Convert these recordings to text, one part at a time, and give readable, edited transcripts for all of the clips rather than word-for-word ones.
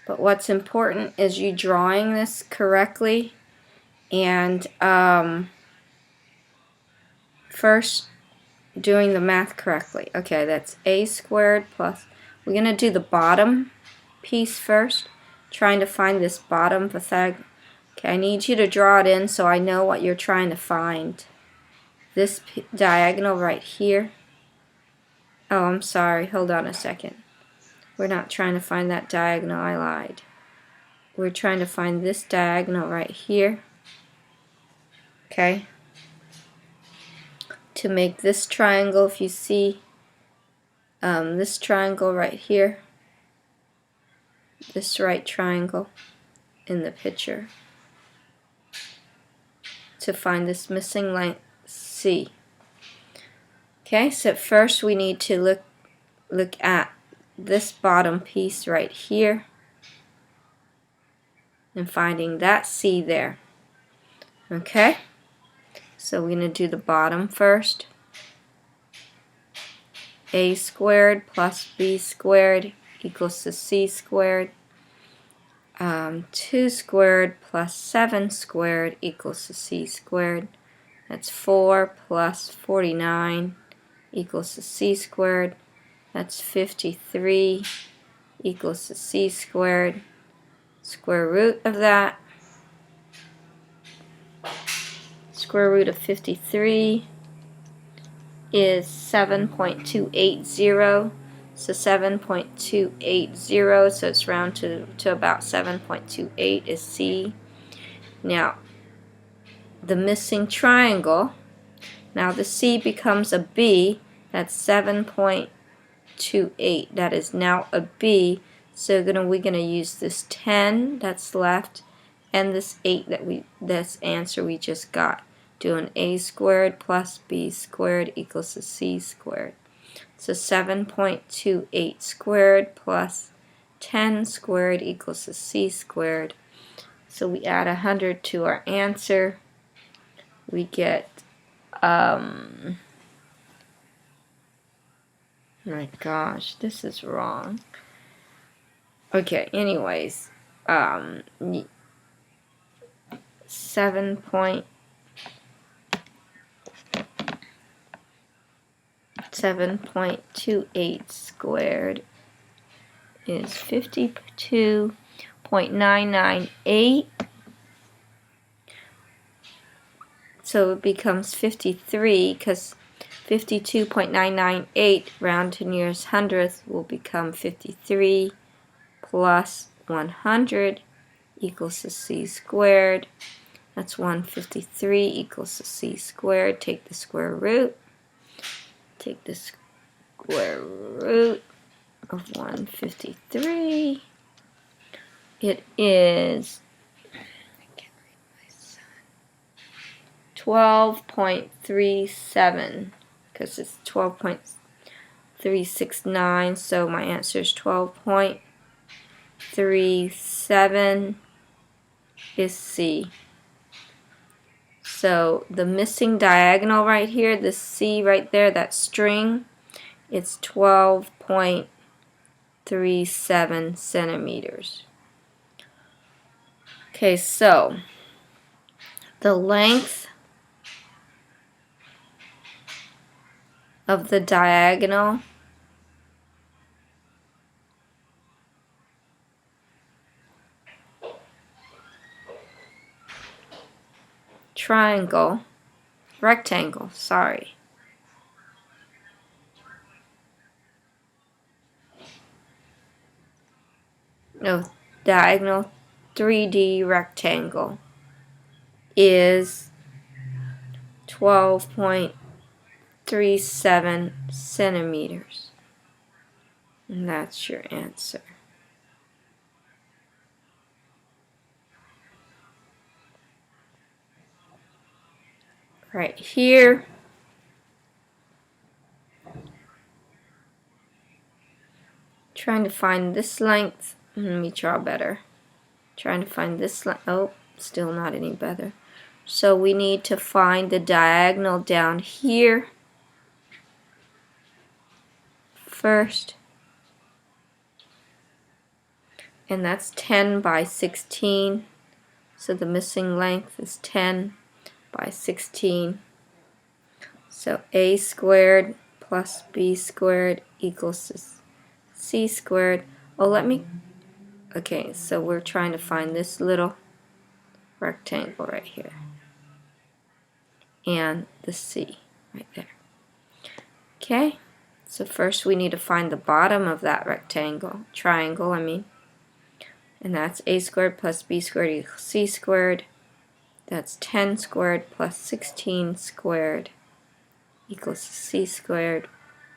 But what's important is you drawing this correctly and first doing the math correctly. Okay, that's a squared plus, we're going to do the bottom piece first, trying to find this bottom Pythagorean. Okay, I need you to draw it in so I know what you're trying to find. This diagonal right here. Oh, I'm sorry, hold on a second. We're not trying to find that diagonal, I lied. We're trying to find this diagonal right here. Okay. To make this triangle, if you see this triangle right here, this right triangle in the picture, to find this missing length C. Okay, so first we need to look at this bottom piece right here and finding that C there. Okay, so we're going to do the bottom first. A squared plus B squared equals to C squared. 2 squared plus 7 squared equals to C squared. That's 4 plus 49 equals to C squared. That's 53 equals to C squared. Square root of that. Square root of 53 is 7.280. So 7.280, so it's round to about 7.28 is C. Now, the missing triangle, now the C becomes a B, that's 7.28. That is now a B, so we're gonna use this 10 that's left and this 8 this answer we just got. Doing A squared plus B squared equals to C squared. So 7.28 squared plus 10 squared equals to C squared. So we add 100 to our answer. We get, my gosh, this is wrong. Okay, anyways, 7.28 squared is 52.998. So it becomes 53 because 52.998 round to nearest hundredth will become 53 plus 100 equals to C squared. That's 153 equals to C squared. Take the square root. Take the square root of 153. It is 12.37 because it's 12.369, so my answer is 12.37 is C. So the missing diagonal right here, the C right there, that string, it's 12.37 centimeters. Okay, so the length of the diagonal rectangle, sorry. No, diagonal 3D rectangle is 12.37 centimeters. And that's your answer. Right here, trying to find this length. Let me draw better. Trying to find this length. Oh, still not any better. So we need to find the diagonal down here first. and that's 10 by 16. So the missing length is 10 by 16. So a squared plus b squared equals to c squared. Oh, okay, so we're trying to find this little rectangle right here. And the c right there. Okay, so first we need to find the bottom of that triangle, and that's a squared plus b squared equals c squared. That's 10 squared plus 16 squared equals c squared.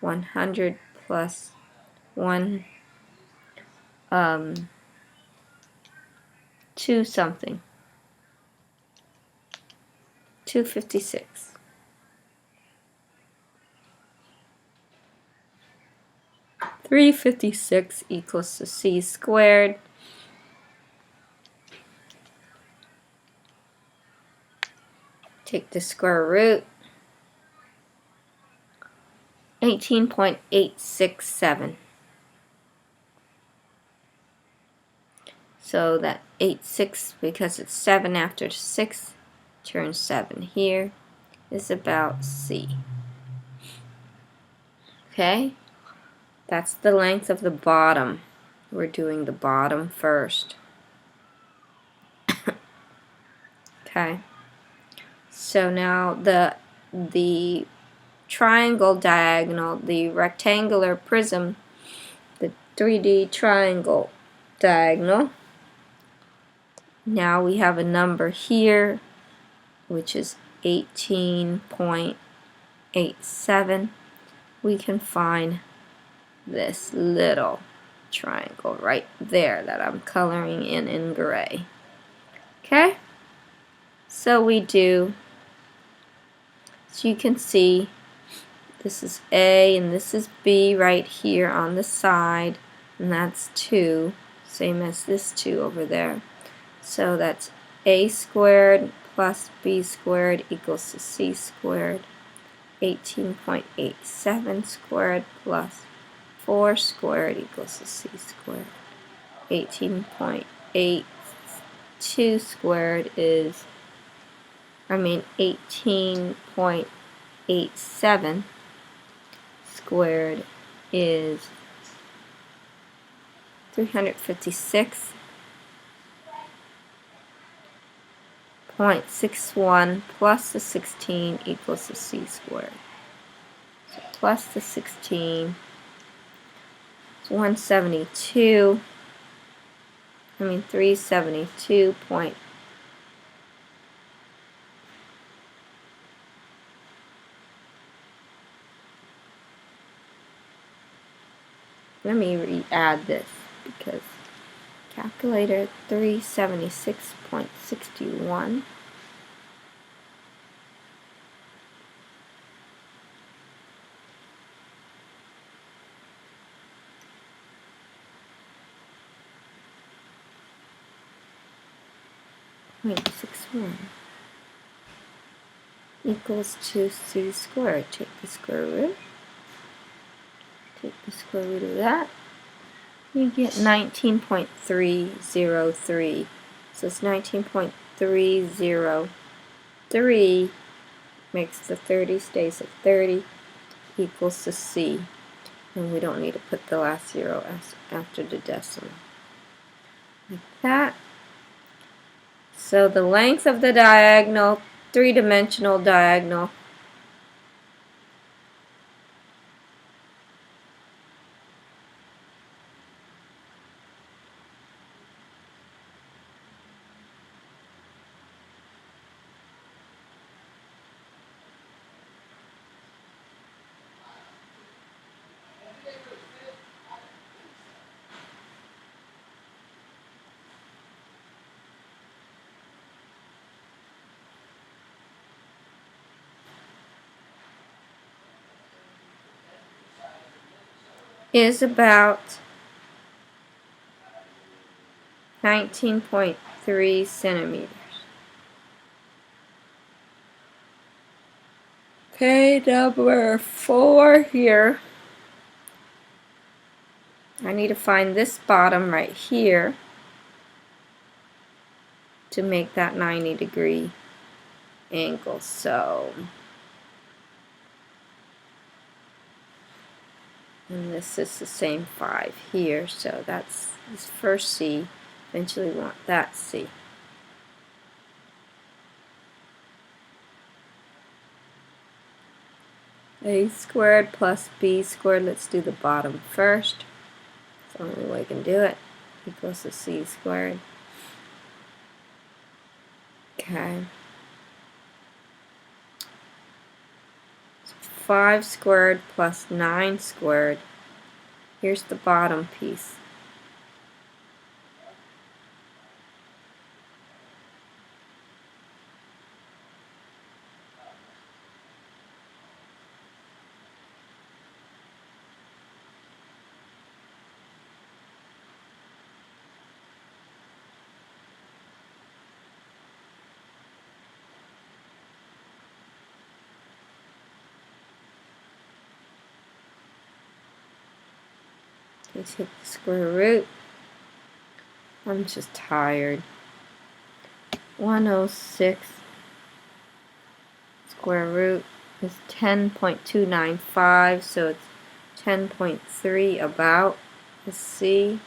100 plus 1, 2 something. 256. $356 equals to c squared. Take the square root. 18.867. So that 86, because it's 7 after 6, turns 7 here, is about C. Okay? That's the length of the bottom. We're doing the bottom first. Okay? So now the triangle diagonal, the rectangular prism, the 3D triangle diagonal. Now we have a number here, which is 18.87. We can find this little triangle right there that I'm coloring in gray. Okay? So we do. So you can see this is A and this is B right here on the side, and that's 2, same as this 2 over there. So that's a squared plus b squared equals to c squared. 18.87 squared plus 4 squared equals to c squared. 18.82 squared is, 18.87 squared is 356.61 plus the 16 equals to c squared. So plus the 16 is 172. 372. Let me re-add this because calculator 376.61. .61 equals to c squared. Take the square root. Take the square root of that. You get 19.303. So it's 19.303 makes the 30 stays at 30 equals to c. And we don't need to put the last 0 after the decimal. Like that. So the length of the diagonal, three-dimensional diagonal, is about 19.3 centimeters. Okay, number 4 here. I need to find this bottom right here to make that 90-degree angle. So, and this is the same 5 here, so that's this first C. Eventually we want that C. A squared plus B squared, let's do the bottom first. It's the only way I can do it. Equals to C squared. Okay. 5 squared plus 9 squared. Here's the bottom piece. I take the square root. I'm just tired. 106 square root is 10.295, so it's 10.3 about. Let's see.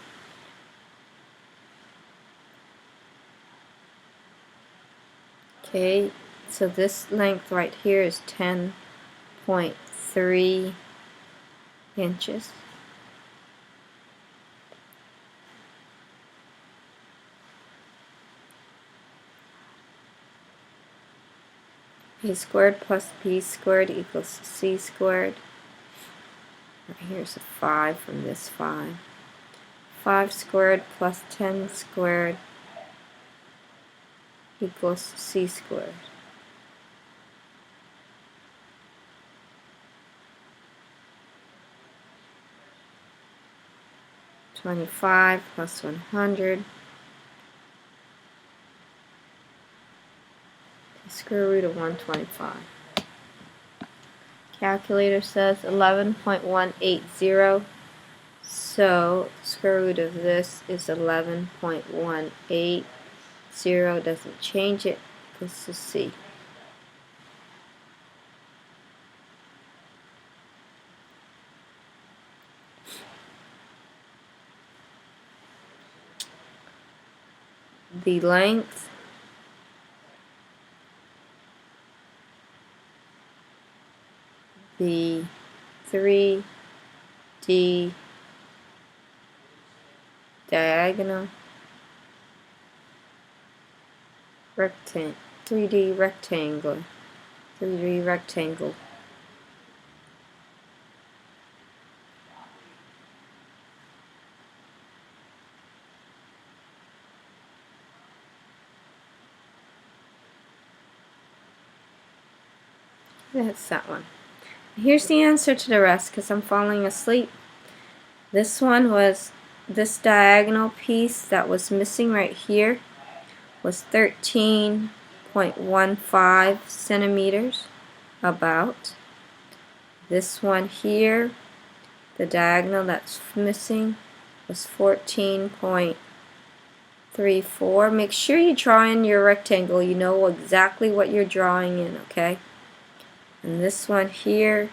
Okay, so this length right here is 10.3 inches. A squared plus B squared equals C squared. Here's a 5 from this 5. 5 squared plus 10 squared equals C squared. $25 plus 100. Square root of 125. Calculator says 11.180. So the square root of this is 11.180. Doesn't change it. This is C. The length the 3D diagonal 3D rectangle. That's that one. Here's the answer to the rest because I'm falling asleep. This one was this diagonal piece that was missing right here was 13.15 centimeters about. This one here, the diagonal that's missing, was 14.34. Make sure you draw in your rectangle. You know exactly what you're drawing in, okay? And this one here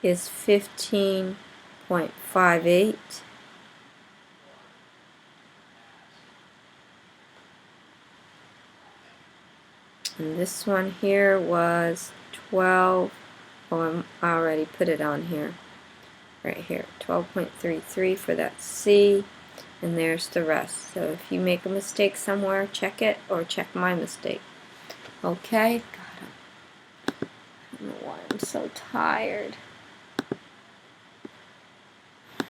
is 15.58. And this one here was 12. Oh, I already put it on here. Right here, 12.33 for that C. And there's the rest. So if you make a mistake somewhere, check it or check my mistake. Okay? God, I don't know why I'm so tired.